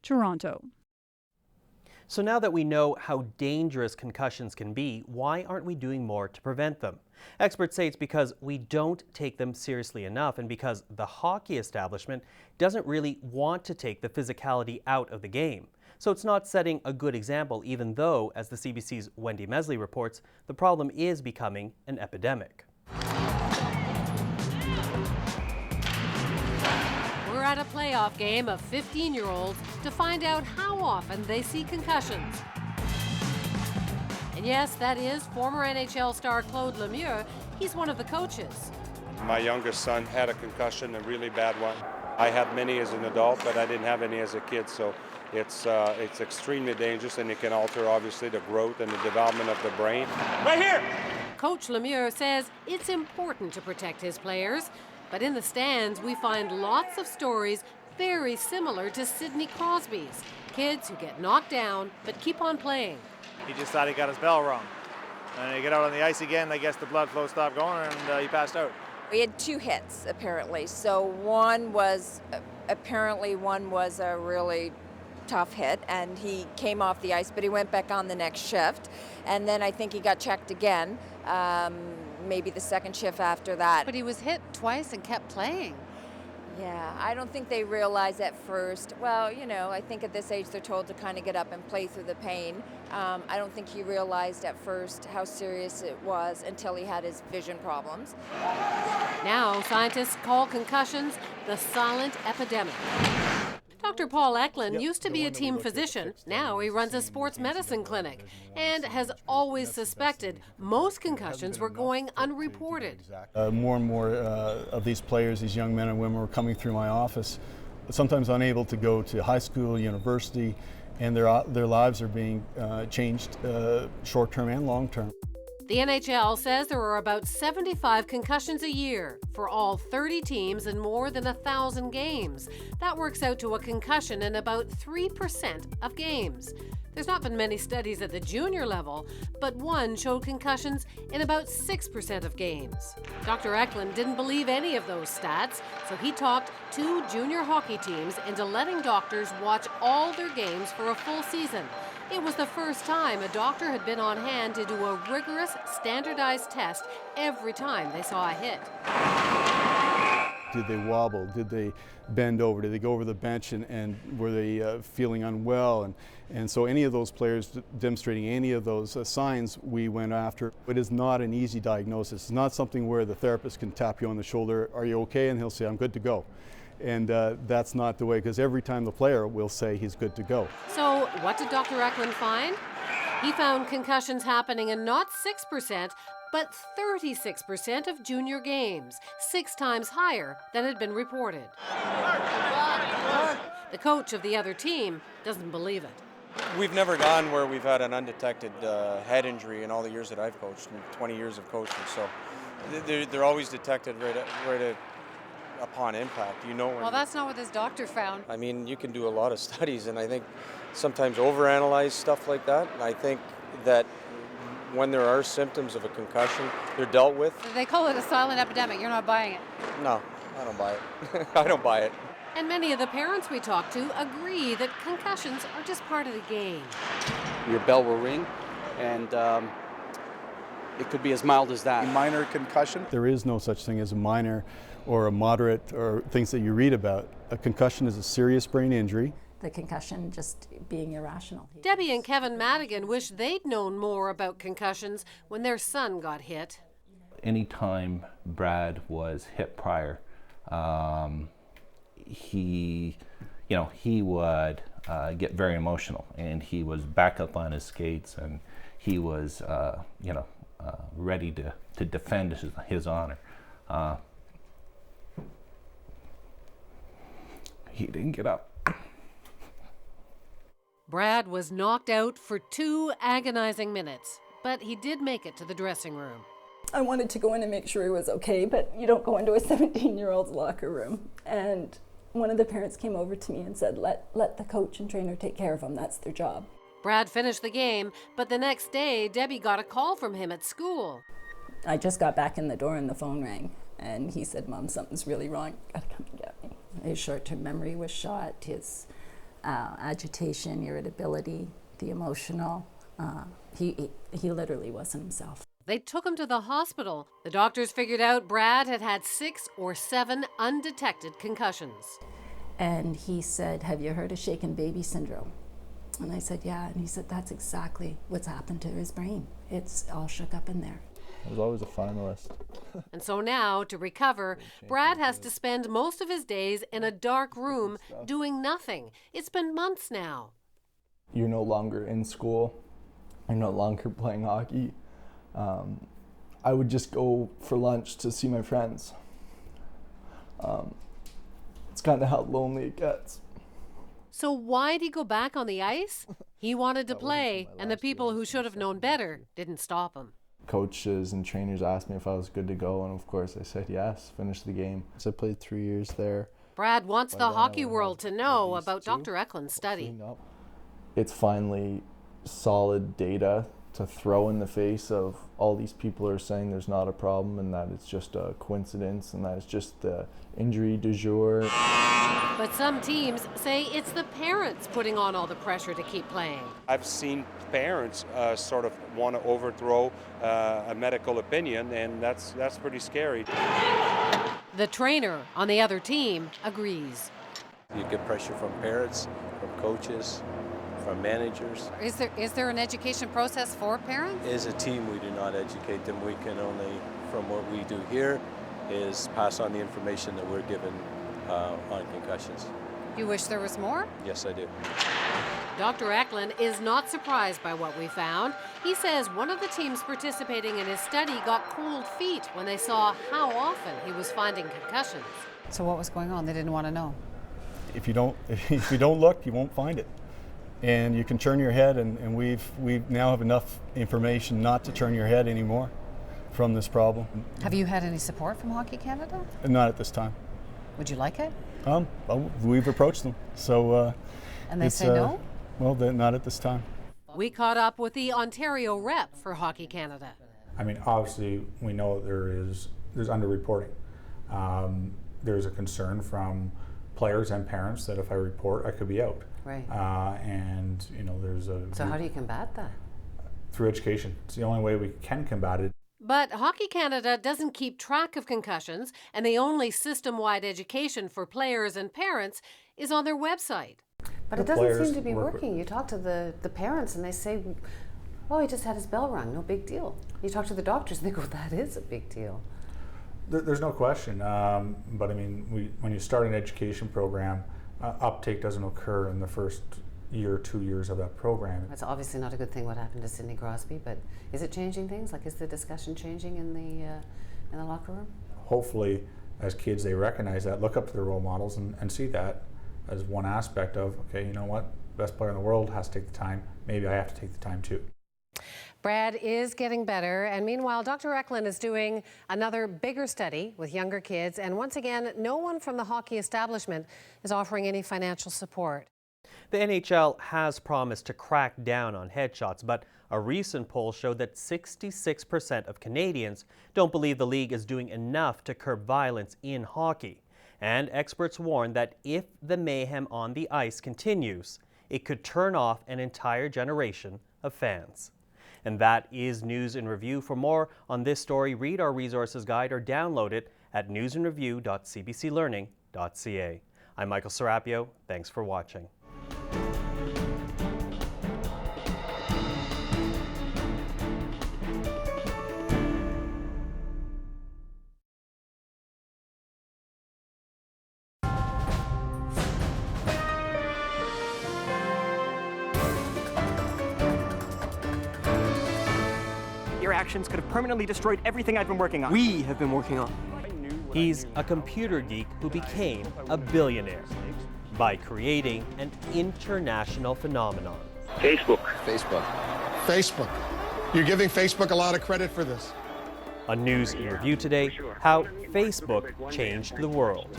Toronto. So now that we know how dangerous concussions can be, why aren't we doing more to prevent them? Experts say it's because we don't take them seriously enough, and because the hockey establishment doesn't really want to take the physicality out of the game. So it's not setting a good example, even though, as the CBC's Wendy Mesley reports, the problem is becoming an epidemic. We're at a playoff game of 15-year-olds to find out how often they see concussions. And yes, that is former NHL star Claude Lemieux. He's one of the coaches. My youngest son had a concussion, a really bad one. I had many as an adult, but I didn't have any as a kid, so it's extremely dangerous, and it can alter, obviously, the growth and the development of the brain. Right here! Coach Lemieux says it's important to protect his players, but in the stands, we find lots of stories very similar to Sidney Crosby's. Kids who get knocked down, but keep on playing. He just thought he got his bell wrong. And he got out on the ice again, I guess the blood flow stopped going, and he passed out. We had 2 hits, apparently. So one was a really tough hit, and he came off the ice, but he went back on the next shift. And then I think he got checked again, maybe the second shift after that. But he was hit twice and kept playing. Yeah, I don't think they realized at first. Well, you know, I think at this age they're told to kind of get up and play through the pain. I don't think he realized at first how serious it was until he had his vision problems. Now scientists call concussions the silent epidemic. Dr. Paul Eklund used to be a team physician. Now he runs a sports medicine clinic and has always suspected most concussions were going unreported. More and more of these players, these young men and women, were coming through my office, sometimes unable to go to high school, university, and their lives are being changed short-term and long-term. The NHL says there are about 75 concussions a year for all 30 teams and more than 1,000 games. That works out to a concussion in about 3% of games. There's not been many studies at the junior level, but one showed concussions in about 6% of games. Dr. Eklund didn't believe any of those stats, so he talked 2 junior hockey teams into letting doctors watch all their games for a full season. It was the first time a doctor had been on hand to do a rigorous, standardized test every time they saw a hit. Did they wobble? Did they bend over? Did they go over the bench and were they feeling unwell? And so any of those players demonstrating any of those signs we went after. It is not an easy diagnosis. It's not something where the therapist can tap you on the shoulder, "Are you okay?" and he'll say, "I'm good to go." And that's not the way, because every time the player will say he's good to go. So what did Dr. Eklund find? He found concussions happening in not 6%, but 36% of junior games, 6 times higher than had been reported. The coach of the other team doesn't believe it. We've never gone where we've had an undetected head injury in all the years that I've coached, in 20 years of coaching. So they're always detected right upon impact. You know when. Well, that's not what this doctor found. I mean, you can do a lot of studies, and I think sometimes overanalyze stuff like that. I think that when there are symptoms of a concussion, they're dealt with. They call it a silent epidemic. You're not buying it. No, I don't buy it. I don't buy it. And many of the parents we talked to agree that concussions are just part of the game. Your bell will ring, and it could be as mild as that. A minor concussion? There is no such thing as a minor or a moderate or things that you read about. A concussion is a serious brain injury. The concussion just being irrational. Debbie and Kevin Madigan wish they'd known more about concussions when their son got hit. Anytime Brad was hit prior, he would get very emotional, and he was back up on his skates, and he was, ready to defend his honor. He didn't get up. Brad was knocked out for 2 agonizing minutes, but he did make it to the dressing room. I wanted to go in and make sure he was okay, but you don't go into a 17-year-old's locker room. And one of the parents came over to me and said, let the coach and trainer take care of him. That's their job. Brad finished the game, but the next day, Debbie got a call from him at school. I just got back in the door and the phone rang. And he said, "Mom, something's really wrong. You gotta come and get me." His short-term memory was shot. His agitation, irritability, the emotional. He literally wasn't himself. They took him to the hospital. The doctors figured out Brad had had 6 or 7 undetected concussions. And he said, "Have you heard of shaken baby syndrome?" And I said, "Yeah." And he said, "That's exactly what's happened to his brain. It's all shook up in there." I was always a finalist. And so now, to recover, Brad has to spend most of his days in a dark room doing nothing. It's been months now. You're no longer in school. You're no longer playing hockey. I would just go for lunch to see my friends. It's kind of how lonely it gets. So why'd he go back on the ice? He wanted to play, and the people who should have known better didn't stop him. Coaches and trainers asked me if I was good to go, and of course I said yes, finished the game. So I played 3 years there. Brad wants the hockey world to know about Dr. Eklund's study. It's finally solid data to throw in the face of all these people are saying there's not a problem and that it's just a coincidence and that it's just the injury du jour. But some teams say it's the parents putting on all the pressure to keep playing. I've seen parents sort of want to overthrow a medical opinion, and that's pretty scary. The trainer on the other team agrees. You get pressure from parents, from coaches, from managers. Is there an education process for parents? As a team, we do not educate them. We can only, from what we do here, is pass on the information that we're given on concussions. You wish there was more? Yes, I do. Dr. Eklund is not surprised by what we found. He says one of the teams participating in his study got cold feet when they saw how often he was finding concussions. So what was going on? They didn't want to know. If you don't look, you won't find it. And you can turn your head, and we now have enough information not to turn your head anymore from this problem. Have you had any support from Hockey Canada? Not at this time. Would you like it? We've approached them, so. And they say no? Well, not at this time. We caught up with the Ontario rep for Hockey Canada. I mean, obviously, we know there's underreporting. There's a concern from players and parents that if I report, I could be out. Right. And there's a. So how do you combat that? Through education. It's the only way we can combat it. But Hockey Canada doesn't keep track of concussions, and the only system-wide education for players and parents is on their website. But it doesn't seem to be working. You talk to the parents and they say, "Oh, he just had his bell rung, no big deal." You talk to the doctors and they go, "That is a big deal." There's no question. But I mean, when you start an education program, uptake doesn't occur in the first year, 2 years of that program. It's obviously not a good thing what happened to Sidney Crosby, but is it changing things? Like, is the discussion changing in the locker room? Hopefully, as kids, they recognize that, look up to their role models, and see that as one aspect of, okay, you know what, best player in the world has to take the time. Maybe I have to take the time too. Brad is getting better, and meanwhile, Dr. Eklund is doing another bigger study with younger kids, and once again, no one from the hockey establishment is offering any financial support. The NHL has promised to crack down on headshots, but a recent poll showed that 66% of Canadians don't believe the league is doing enough to curb violence in hockey. And experts warn that if the mayhem on the ice continues, it could turn off an entire generation of fans. And that is News in Review. For more on this story, read our resources guide or download it at newsandreview.cbclearning.ca. I'm Michael Serapio. Thanks for watching. Your actions could have permanently destroyed everything I've been working on. We have been working on. He's a computer geek who became a billionaire by creating an international phenomenon. Facebook. Facebook. You're giving Facebook a lot of credit for this. On News in Review today, how Facebook changed the world.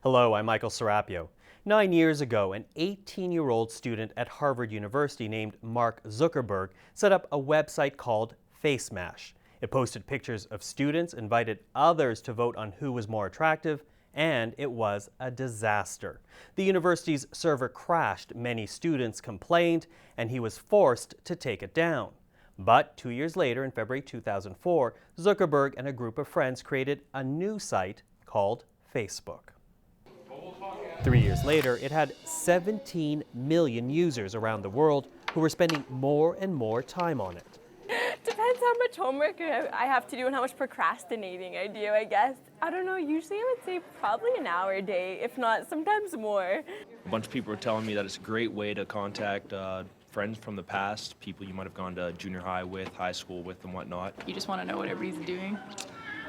Hello, I'm Michael Serapio. 9 years ago, an 18-year-old student at Harvard University named Mark Zuckerberg set up a website called FaceMash. It posted pictures of students, invited others to vote on who was more attractive, and it was a disaster. The university's server crashed, many students complained, and he was forced to take it down. But 2 years later, in February 2004, Zuckerberg and a group of friends created a new site called Facebook. 3 years later, it had 17 million users around the world who were spending more and more time on it. Depends how much homework I have to do and how much procrastinating I do, I guess. I don't know, usually I would say probably an hour a day, if not sometimes more. A bunch of people are telling me that it's a great way to contact friends from the past, people you might have gone to junior high with, high school with, and whatnot. You just want to know what everybody's doing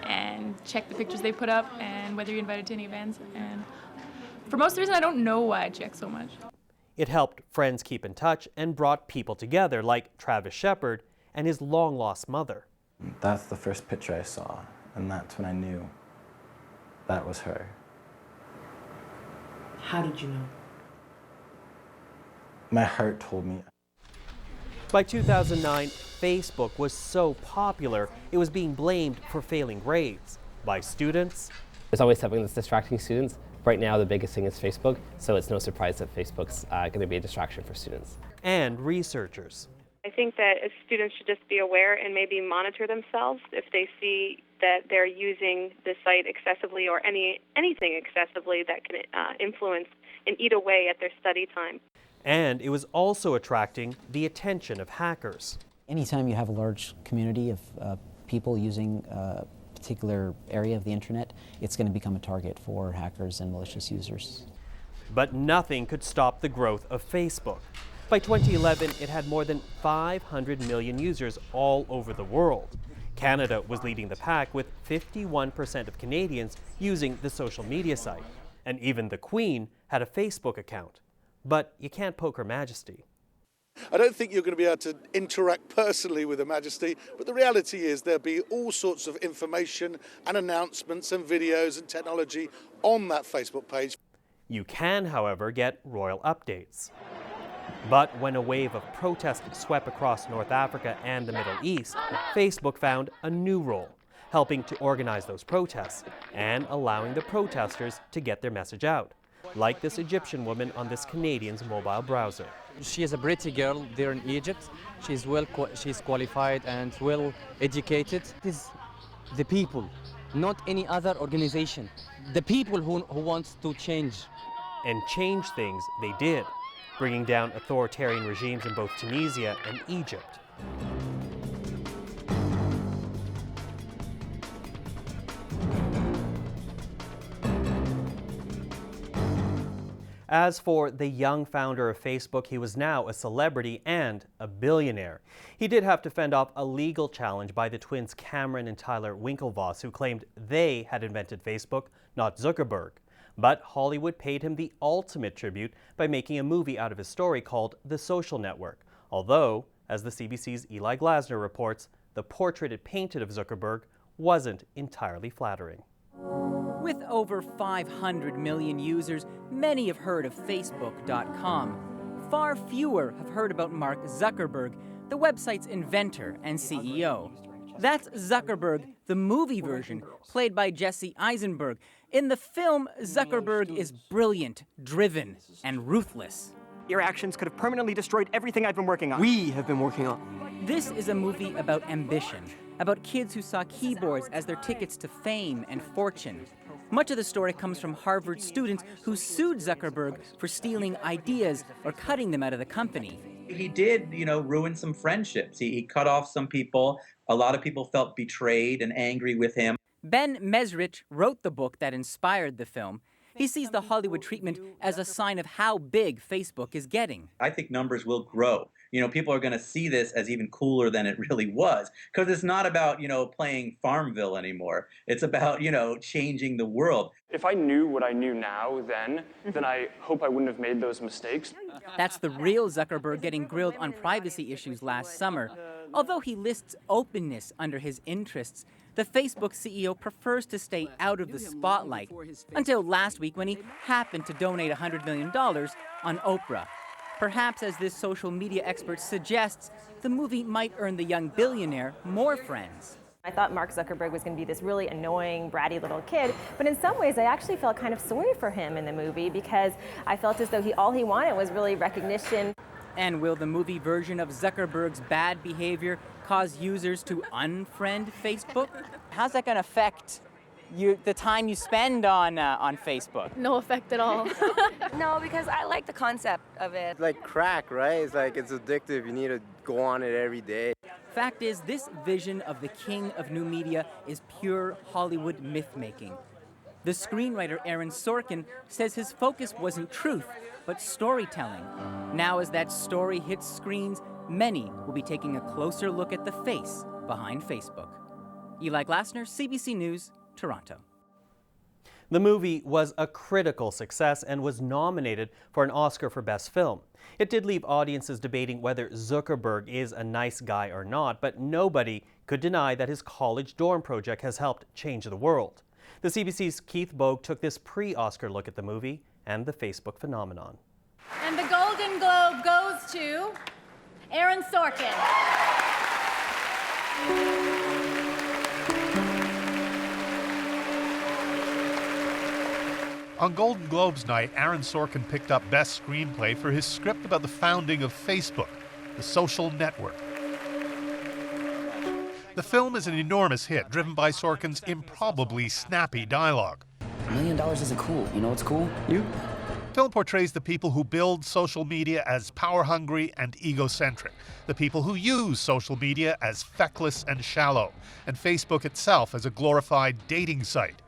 and check the pictures they put up and whether you're invited to any events. And for most of the reason, I don't know why I check so much. It helped friends keep in touch and brought people together, like Travis Shepard and his long-lost mother. That's the first picture I saw, and that's when I knew that was her. How did you know? My heart told me. By 2009, Facebook was so popular, it was being blamed for failing grades by students. There's always something that's distracting students. Right now, the biggest thing is Facebook, so it's no surprise that Facebook's going to be a distraction for students. And researchers. I think that students should just be aware and maybe monitor themselves if they see that they're using the site excessively or anything excessively that can influence and eat away at their study time. And it was also attracting the attention of hackers. Anytime you have a large community of people using a particular area of the internet, it's going to become a target for hackers and malicious users. But nothing could stop the growth of Facebook. By 2011, it had more than 500 million users all over the world. Canada was leading the pack with 51% of Canadians using the social media site. And even the Queen had a Facebook account. But you can't poke Her Majesty. I don't think you're going to be able to interact personally with Her Majesty, but the reality is there'll be all sorts of information and announcements and videos and technology on that Facebook page. You can, however, get royal updates. But when a wave of protest swept across North Africa and the Middle East, Facebook found a new role, helping to organize those protests and allowing the protesters to get their message out, like this Egyptian woman on this Canadian's mobile browser. She is a pretty girl there in Egypt. She's qualified and well educated. It is the people, not any other organization. The people who want to change. And change things they did, bringing down authoritarian regimes in both Tunisia and Egypt. As for the young founder of Facebook, he was now a celebrity and a billionaire. He did have to fend off a legal challenge by the twins Cameron and Tyler Winklevoss, who claimed they had invented Facebook, not Zuckerberg. But Hollywood paid him the ultimate tribute by making a movie out of his story called The Social Network. Although, as the CBC's Eli Glasner reports, the portrait it painted of Zuckerberg wasn't entirely flattering. With over 500 million users, many have heard of Facebook.com. Far fewer have heard about Mark Zuckerberg, the website's inventor and CEO. That's Zuckerberg, the movie version, played by Jesse Eisenberg. In the film, Zuckerberg is brilliant, driven, and ruthless. Your actions could have permanently destroyed everything I've been working on. We have been working on. This is a movie about ambition, about kids who saw keyboards as their tickets to fame and fortune. Much of the story comes from Harvard students who sued Zuckerberg for stealing ideas or cutting them out of the company. He did, ruin some friendships. He cut off some people. A lot of people felt betrayed and angry with him. Ben Mesrich wrote the book that inspired the film. He sees the Hollywood treatment as a sign of how big Facebook is getting. I think numbers will grow. People are going to see this as even cooler than it really was, because it's not about, playing Farmville anymore. It's about, changing the world. If I knew what I knew now then I hope I wouldn't have made those mistakes. That's the real Zuckerberg getting grilled on privacy issues last summer. Although he lists openness under his interests, the Facebook CEO prefers to stay out of the spotlight, until last week when he happened to donate $100 million on Oprah. Perhaps, as this social media expert suggests, the movie might earn the young billionaire more friends. I thought Mark Zuckerberg was going to be this really annoying, bratty little kid, but in some ways I actually felt kind of sorry for him in the movie because I felt as though all he wanted was really recognition. And will the movie version of Zuckerberg's bad behavior cause users to unfriend Facebook? How's that going to affect the time you spend on Facebook? No effect at all. No, because I like the concept of it. Like crack, right? It's like it's addictive. You need to go on it every day. Fact is, this vision of the king of new media is pure Hollywood myth-making. The screenwriter Aaron Sorkin says his focus wasn't truth, but storytelling. Now as that story hits screens, many will be taking a closer look at the face behind Facebook. Eli Glasner, CBC News, Toronto. The movie was a critical success and was nominated for an Oscar for Best Film. It did leave audiences debating whether Zuckerberg is a nice guy or not, but nobody could deny that his college dorm project has helped change the world. The CBC's Keith Bogue took this pre-Oscar look at the movie and the Facebook phenomenon. And the Golden Globe goes to Aaron Sorkin. On Golden Globes night, Aaron Sorkin picked up Best Screenplay for his script about the founding of Facebook, the social network. The film is an enormous hit, driven by Sorkin's improbably snappy dialogue. $1 million isn't cool. You know what's cool? You. The film portrays the people who build social media as power-hungry and egocentric, the people who use social media as feckless and shallow, and Facebook itself as a glorified dating site.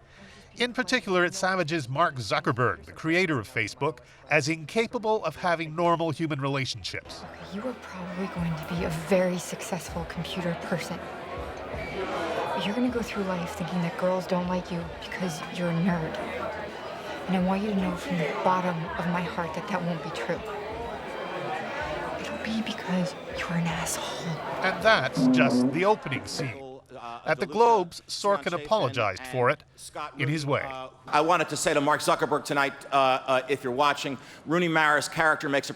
In particular, it savages Mark Zuckerberg, the creator of Facebook, as incapable of having normal human relationships. You are probably going to be a very successful computer person. You're going to go through life thinking that girls don't like you because you're a nerd. And I want you to know from the bottom of my heart that that won't be true. It'll be because you're an asshole. And that's just the opening scene. At the Globes, Sorkin apologized for it in his way. I wanted to say to Mark Zuckerberg tonight, if you're watching, Rooney Mara's character makes a